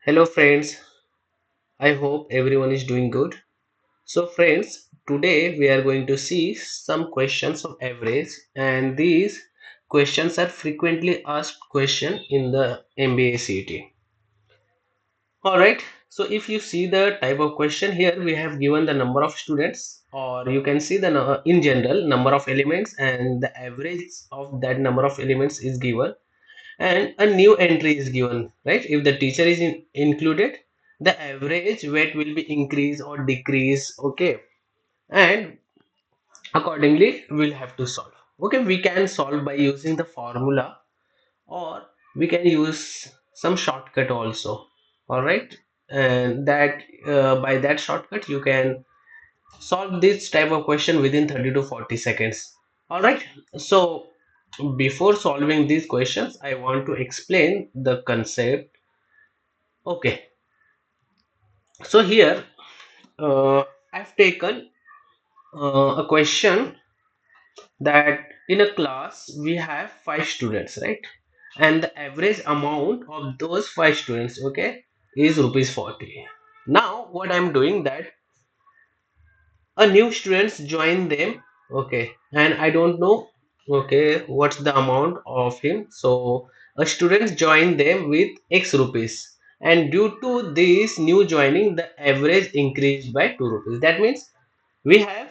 Hello friends, I hope everyone is doing good. So friends, today we are going to see some questions of average, and these questions are frequently asked question in the MBA CET. Alright, so if you see the type of question here, we have given the number of students, or you can see the in general number of elements, and the average of that number of elements is given, and a new entry is given, right? If the teacher is included, the average weight will be increase or decrease, okay? And accordingly we'll have to solve. Okay, we can solve by using the formula, or we can use some shortcut also. All right, and that by that shortcut you can solve this type of question within 30 to 40 seconds. All right, so before solving these questions, I want to explain the concept. Okay, so here I've taken a question that in a class we have five students, right? And the average amount of those five students, okay, is rupees 40. Now what I'm doing that a new students join them, okay, and I don't know, okay, what's the amount of him. So a student join them with x rupees, and due to this new joining the average increased by 2 rupees. That means we have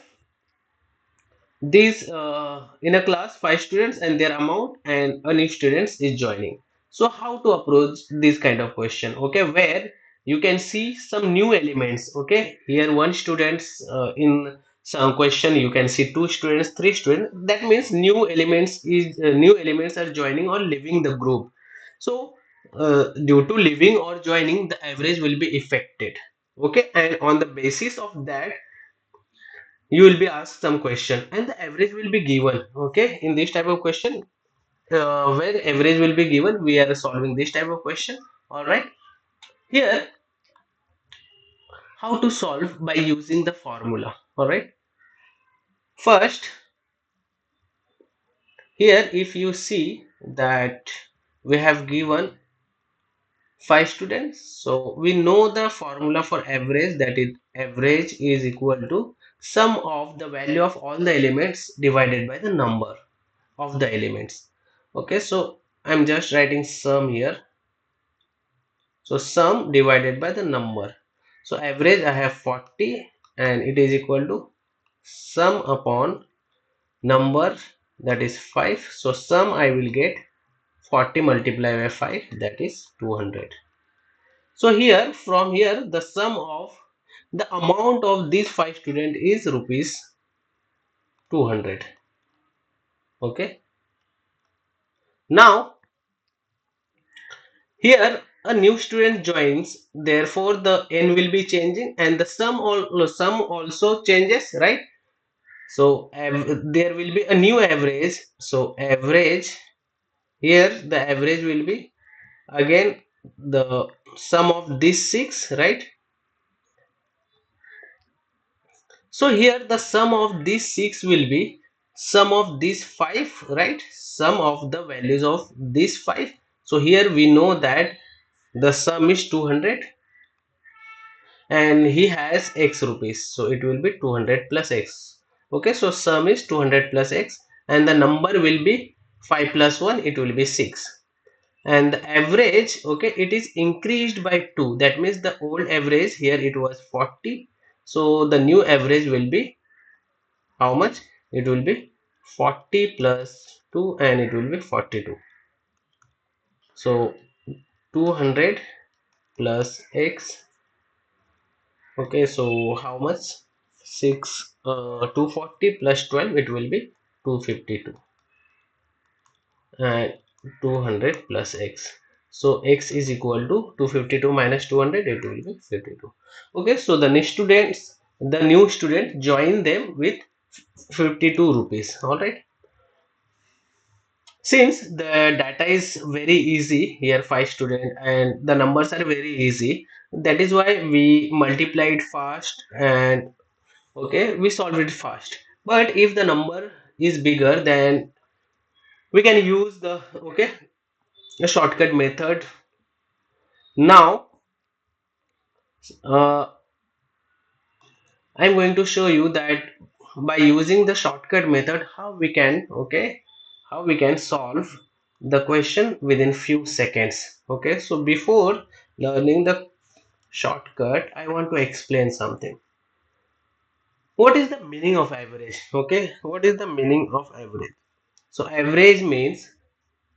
these in a class five students and their amount, and a new students is joining. So how to approach this kind of question, okay, where you can see some new elements. Okay, here one students, in some question you can see two students, three students. That means new elements are joining or leaving the group. So due to leaving or joining, the average will be affected. Okay, and on the basis of that you will be asked some question, and the average will be given. Okay, in this type of question, where average will be given, we are solving this type of question. All right, here how to solve by using the formula. All right, first, here if you see that we have given five students, so we know the formula for average, that is average is equal to sum of the value of all the elements divided by the number of the elements. Okay, so I'm just writing sum here. So sum divided by the number. So average I have 40, and it is equal to sum upon number, that is 5. So sum I will get 40 multiplied by 5, that is 200. So here, from here, the sum of the amount of these five students is rupees 200. Okay, now here a new student joins, therefore the n will be changing, and the sum also changes, right? So there will be a new average. So average, here the average will be again the sum of these six, right? So here the sum of these six will be sum of these five, right? Sum of the values of these five. So here we know that the sum is 200, and he has x rupees, so it will be 200 plus x. Okay, so sum is 200 plus x, and the number will be 5 plus 1, it will be 6. And the average, okay, it is increased by 2. That means the old average here it was 40, so the new average will be how much? It will be 40 plus 2, and it will be 42. So 200 plus x. Okay, so how much? 240 plus 12, it will be 252, and 200 plus x. So x is equal to 252 minus 200, it will be 52. Okay, so the new student join them with 52 rupees. All right. Since the data is very easy here, five student, and the numbers are very easy, that is why we multiplied fast, and okay, we solve it fast. But if the number is bigger, then we can use the, okay, a shortcut method. Now Uh, I'm going to show you that by using the shortcut method how we can, okay, how we can solve the question within few seconds. Okay, so before learning the shortcut, I want to explain something. What is the meaning of average? Okay, what is the meaning of average? So average means,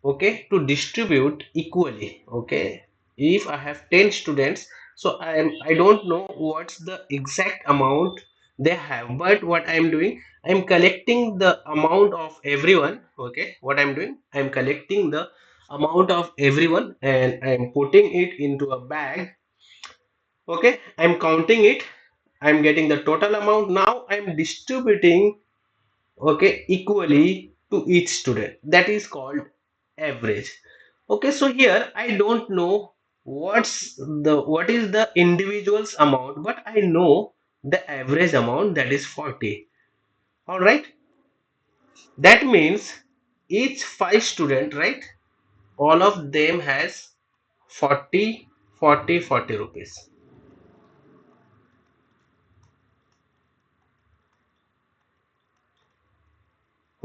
okay, to distribute equally. Okay, if I have 10 students, so I don't know what's the exact amount they have, but what I'm doing, I'm collecting the amount of everyone. Okay, what I'm doing, I'm collecting the amount of everyone and I'm putting it into a bag. Okay, I'm counting it, I'm getting the total amount. Now I'm distributing, okay, equally to each student. That is called average. Okay, so here I don't know what is the individual's amount, but I know the average amount, that is 40. All right, that means each five student, right, all of them has 40, 40, 40 rupees.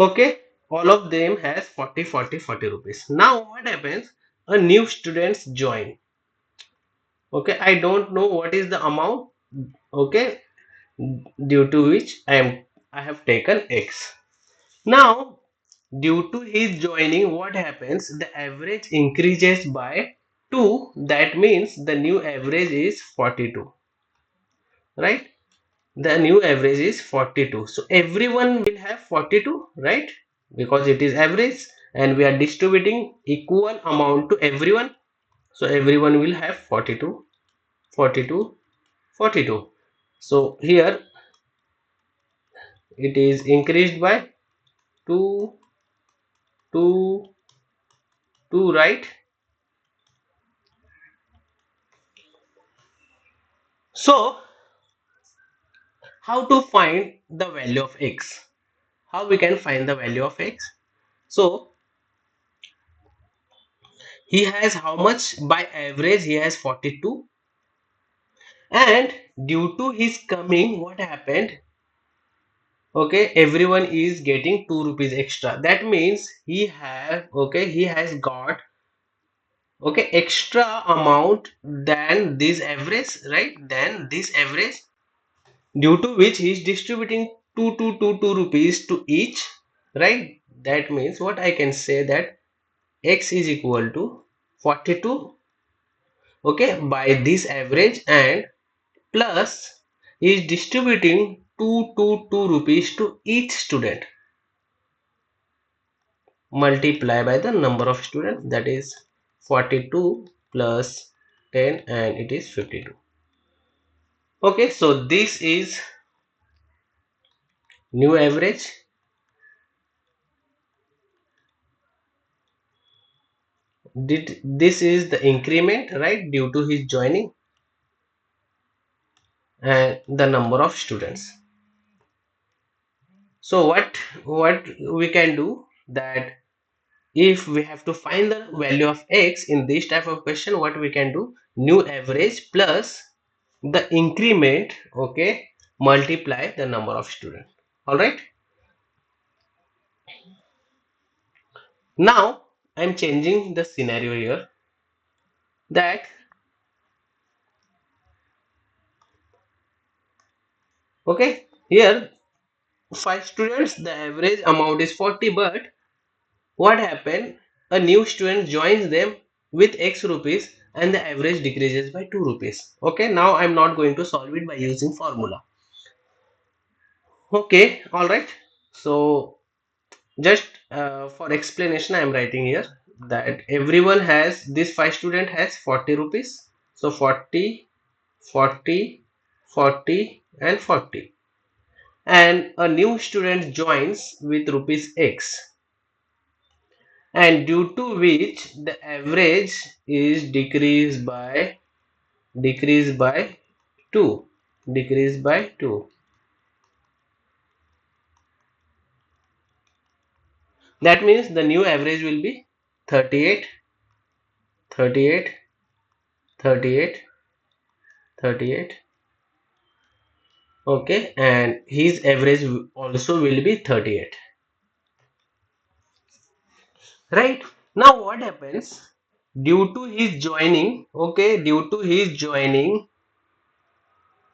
Okay, all of them has 40, 40, 40 rupees. Now what happens, a new students join. Okay, I don't know what is the amount, okay, due to which I have taken X. Now due to his joining, what happens, the average increases by 2. That means the new average is 42, right? The new average is 42, so everyone will have 42, right? Because it is average and we are distributing equal amount to everyone, so everyone will have 42, 42, 42. So here it is increased by 2, 2, 2, right? So how to find the value of X? How we can find the value of X? So he has how much? By average he has 42, and due to his coming, what happened, okay, everyone is getting 2 rupees extra. That means he have, okay, he has got, okay, extra amount than this average, right, than this average, due to which he is distributing 2 rupees to each, right? That means what I can say, that X is equal to 42, okay, by this average, and plus he is distributing 2 rupees to each student, multiply by the number of students, that is 42 plus 10, and it is 52. Okay, so this is new average. This is the increment, right, due to his joining, and the number of students. So what we can do, that if we have to find the value of X in this type of question, what we can do, new average plus the increment, okay, multiply the number of students. All right, now I'm changing the scenario here, that, okay, here five students, the average amount is 40, but what happened, a new student joins them with X rupees and the average decreases by 2 rupees. Okay, now I'm not going to solve it by using formula. Okay, all right, so just for explanation, I'm writing here that everyone has, this five student has 40 rupees, so 40, 40, 40 and 40, and a new student joins with rupees X, and due to which the average is decreased by 2, decreased by 2. That means the new average will be 38, 38, 38, 38. Okay, and his average also will be 38. Right? Now what happens? Due to his joining, okay, due to his joining,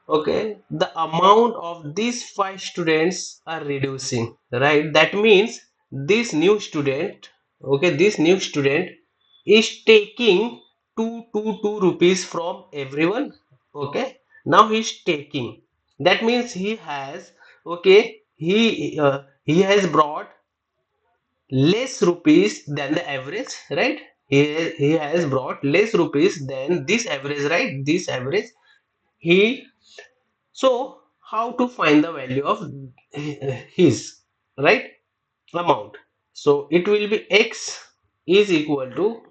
okay, the amount of these five students are reducing, right? That means this new student, okay, this new student is taking two rupees from everyone, okay. Now he's taking, that means he has, okay, he has brought less rupees than the average, right? He has brought less rupees than this average, right? This average he, so how to find the value of his, right, amount? So it will be x is equal to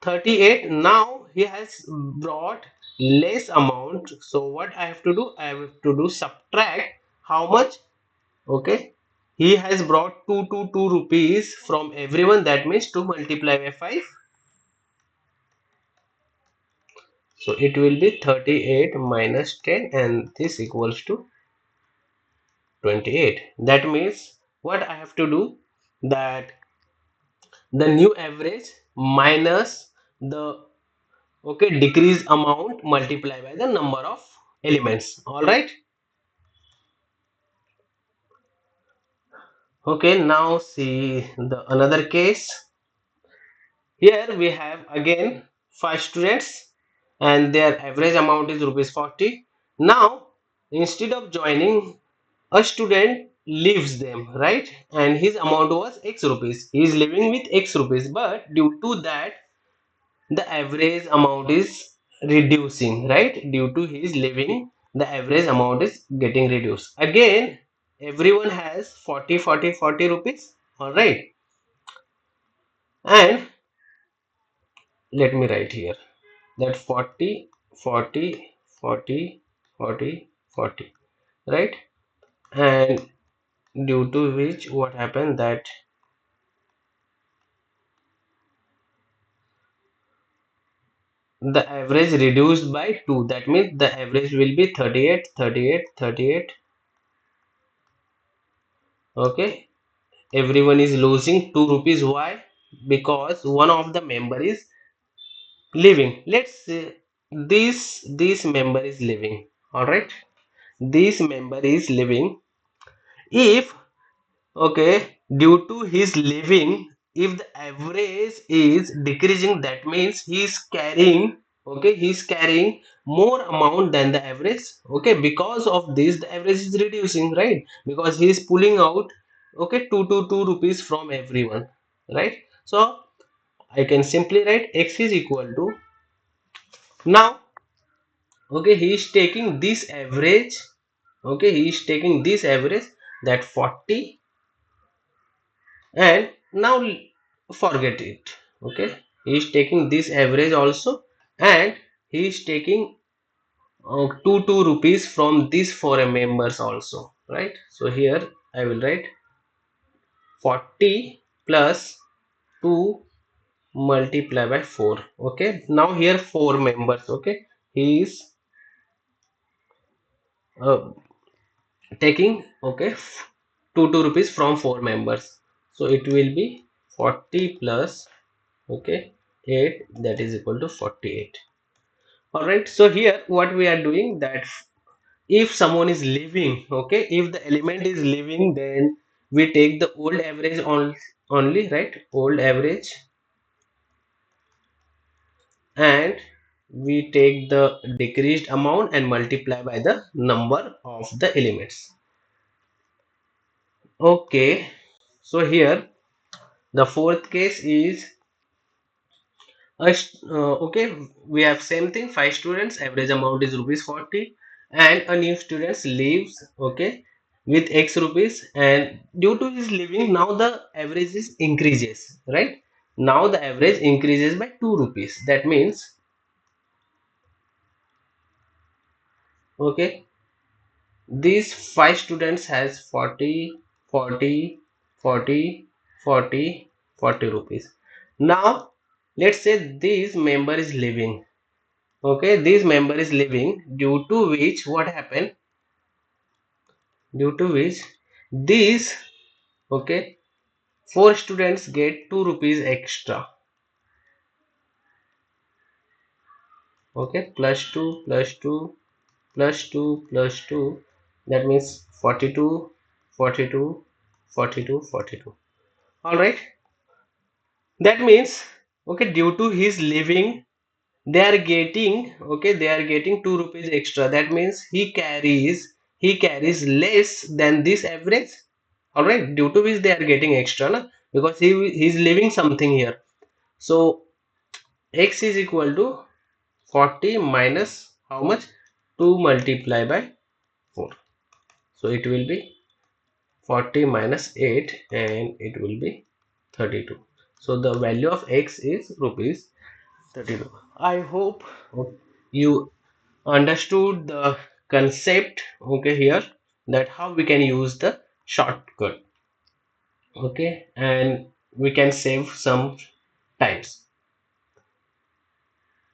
38. Now he has brought less amount, so what I have to do, I have to do subtract how much, okay, he has brought two rupees from everyone, that means to multiply by 5, so it will be 38 minus 10 and this equals to 28. That means what I have to do, that the new average minus the, okay, decrease amount multiply by the number of elements. All right. Okay, now see the another case. Here we have again five students and their average amount is rupees 40. Now instead of joining, a student leaves them, right, and his amount was x rupees. He is living with x rupees, but due to that the average amount is reducing, right? Due to his living, the average amount is getting reduced. Again, everyone has 40 rupees. All right, and let me write here that 40 40 40 40 40, right? And due to which what happened, that the average reduced by 2, that means the average will be 38 38 38. Okay, everyone is losing 2 rupees. Why? Because one of the member is leaving. Let's say this member is leaving. All right, this member is leaving. If, okay, due to his living, if the average is decreasing, that means he is carrying, okay, he is carrying more amount than the average. Okay, because of this the average is reducing, right? Because he is pulling out, okay, two rupees from everyone, right? So I can simply write x is equal to, now, okay, he is taking this average, okay, he is taking this average, that 40, and now forget it. Okay, he is taking this average also, and he is taking two rupees from these four members also, right? So here I will write 40 plus 2 multiply by 4. Okay, now here four members, okay, he is uh, taking, okay, two rupees from four members, so it will be 40 plus, okay, 8, that is equal to 48. All right, so here what we are doing, that if someone is leaving, okay, if the element is leaving, then we take the old average on only, right, old average, and we take the decreased amount and multiply by the number of the elements. Okay, so here the fourth case is okay, we have same thing, five students, average amount is rupees 40, and a new student leaves, okay, with x rupees, and due to his leaving, now the average is increases, right? Now the average increases by 2 rupees. That means, okay, these five students has 40 40 40 40 rupees. Now let's say this member is leaving, Okay, this member is leaving, due to which what happened, due to which these, okay, four students get 2 rupees extra. Okay, plus 2 plus 2 plus 2 plus 2, that means 42, 42, 42, 42. All right, that means, okay, due to his leaving, they are getting, okay, they are getting 2 rupees extra. That means he carries less than this average. All right, due to which they are getting extra, na? Because he's leaving something here. So x is equal to 40 minus how much, 2 multiplied by 4. So it will be 40 minus 8 and it will be 32. So the value of x is rupees 32. I hope you understood the concept, okay, here, that how we can use the shortcut, okay, and we can save some times.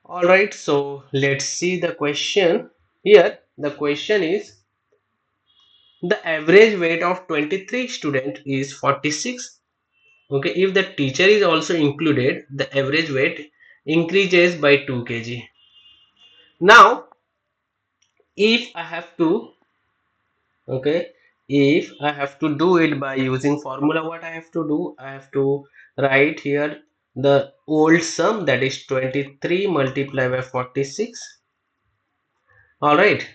All right, so let's see the question. Here the question is, the average weight of 23 student is 46. Okay, if the teacher is also included, the average weight increases by 2 kg. Now if I have to, okay, if I have to do it by using formula, what I have to do, I have to write here the old sum, that is 23 multiplied by 46. All right,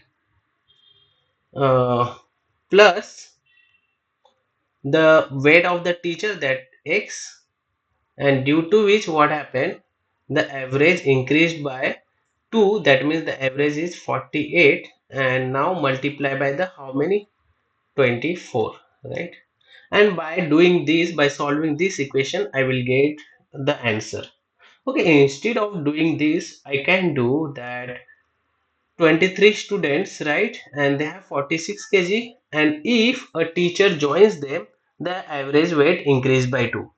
plus the weight of the teacher, that x, and due to which what happened, the average increased by 2, that means the average is 48, and now multiply by the how many, 24, right? And by doing this, by solving this equation, I will get the answer. Okay, instead of doing this, I can do that 23 students, right, and they have 46 kg, and if a teacher joins them, the average weight increased by 2.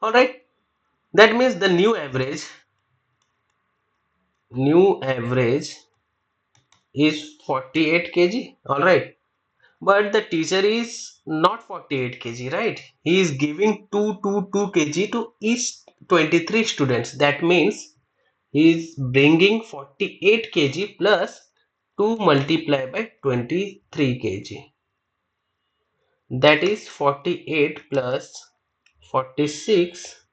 All right, that means the new average is 48 kg. All right, but the teacher is not 48 kg, right? He is giving 2 kg to each 23 students. That means he is bringing 48 kg plus 2 multiplied by 23 kg. That is 48 plus 46,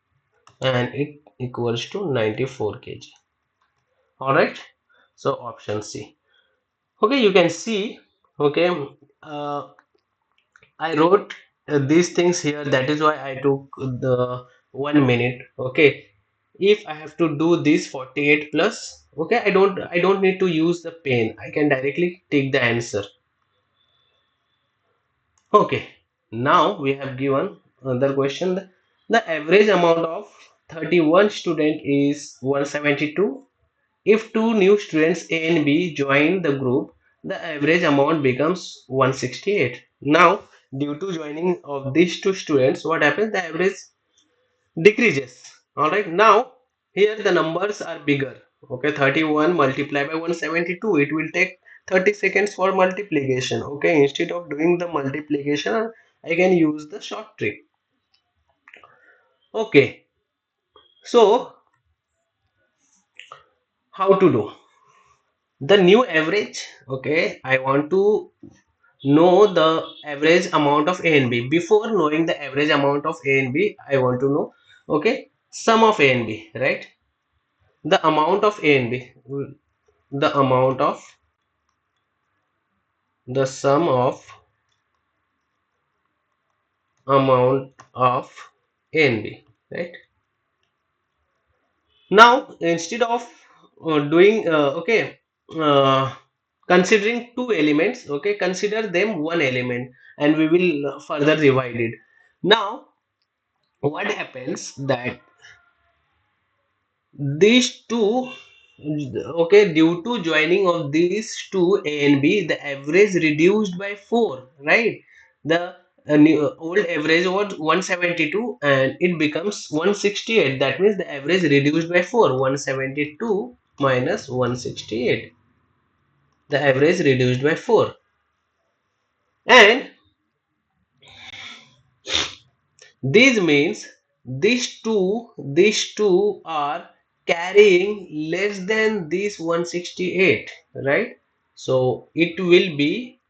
and it equals to 94 kg. All right, so option C. Okay, you can see, okay, uh, I wrote these things here. That is why I took the 1 minute. Okay, if I have to do this 48 plus, okay, I don't need to use the pen. I can directly take the answer. Okay, now we have given another question. The average amount of 31 student is 172. If two new students A and B join the group, the average amount becomes 168. Now, due to joining of these two students, what happens? The average decreases. All right. Now, here the numbers are bigger. Okay, 31 multiplied by 172. It will take 30 seconds for multiplication. Okay, instead of doing the multiplication, I can use the short trick. Okay, so how to do the new average? Okay, I want to know the average amount of A and B. Before knowing the average amount of A and B, I want to know, okay, sum of A and B, right? The amount of A and B, the amount of the sum of amount of A and B, right? Now instead of doing okay, uh, considering two elements, okay, consider them one element, and we will further divide it. Now what happens that these two, okay, due to joining of these two A and B, the average reduced by 4, right? The old average was 172 and it becomes 168. That means the average reduced by 4, 172 minus 168. The average reduced by 4. And this means these two are carrying less than this 168, right? So it will be,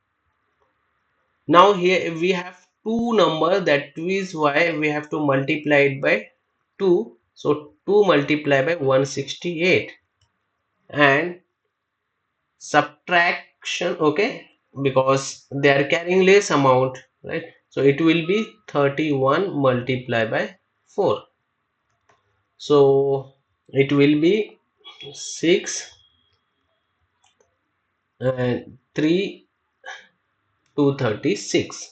now here we have two number, that is why we have to multiply it by 2. So 2 multiplied by 168 and subtraction, okay, because they are carrying less amount, right? So it will be 31 multiplied by 4. So it will be 6 and 3 236.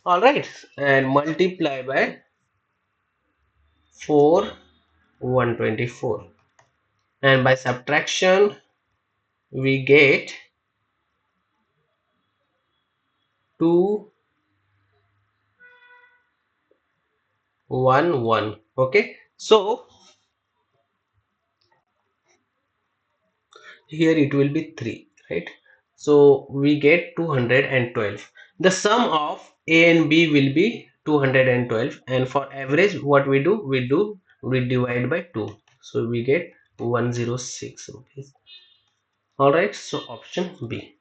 All right, and multiply by 4 124, and by subtraction we get 2 1 1. Okay, so here it will be 3, right? So we get 212. The sum of A and B will be 212, and for average what we divide by 2, so we get 106 rupees. All right, so option B.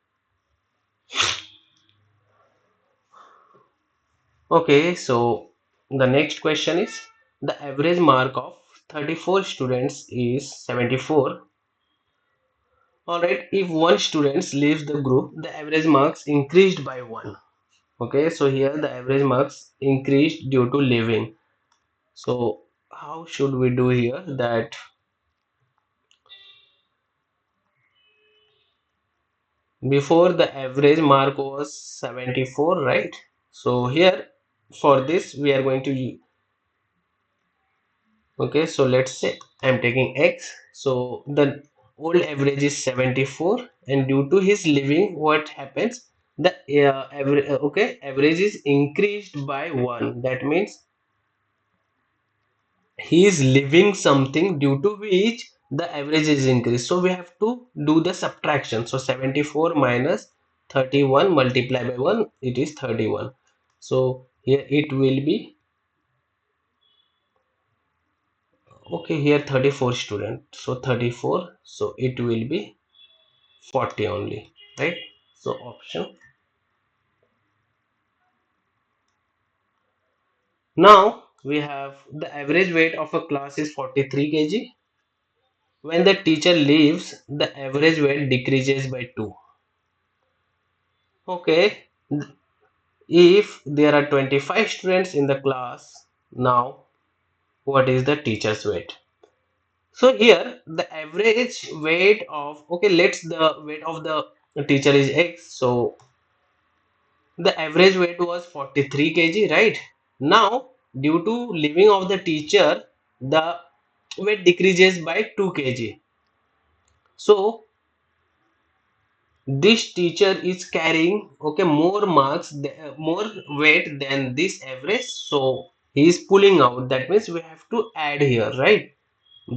Okay, so the next question is, the average mark of 34 students is 74. All right, if one student leaves the group, the average marks increased by 1. Okay, so here the average marks increased due to leaving. So how should we do here? That before the average mark was 74, right? So here for this we are going to, okay, so let's say I'm taking X. So the old average is 74, and due to his leaving, what happens? The average, okay, average is increased by 1. That means he is leaving something due to which the average is increased. So we have to do the subtraction. So 74 minus 31 multiplied by 1, it is 31. So here it will be, okay, here 34 student, so 34, so it will be 40 only, right? So option. Now we have the average weight of a class is 43 kg. When the teacher leaves, the average weight decreases by 2. Okay, if there are 25 students in the class, now what is the teacher's weight? So here the average weight of, okay, let's the weight of the teacher is X. So the average weight was 43 kg, right? Now due to leaving of the teacher, the weight decreases by 2 kg. So this teacher is carrying, okay, more marks, more weight than this average, so he is pulling out. That means we have to add here, right?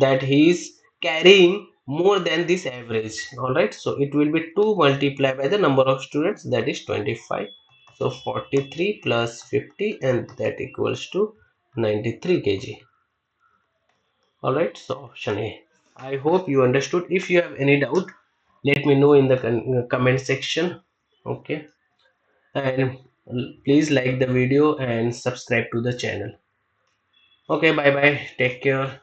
That he is carrying more than this average. All right, so it will be 2 multiplied by the number of students, that is 25. So 43 plus 50, and that equals to 93 kg. All right, so option A. I hope you understood. If you have any doubt, let me know in the comment section. Okay, and please like the video and subscribe to the channel. Okay, bye bye, take care.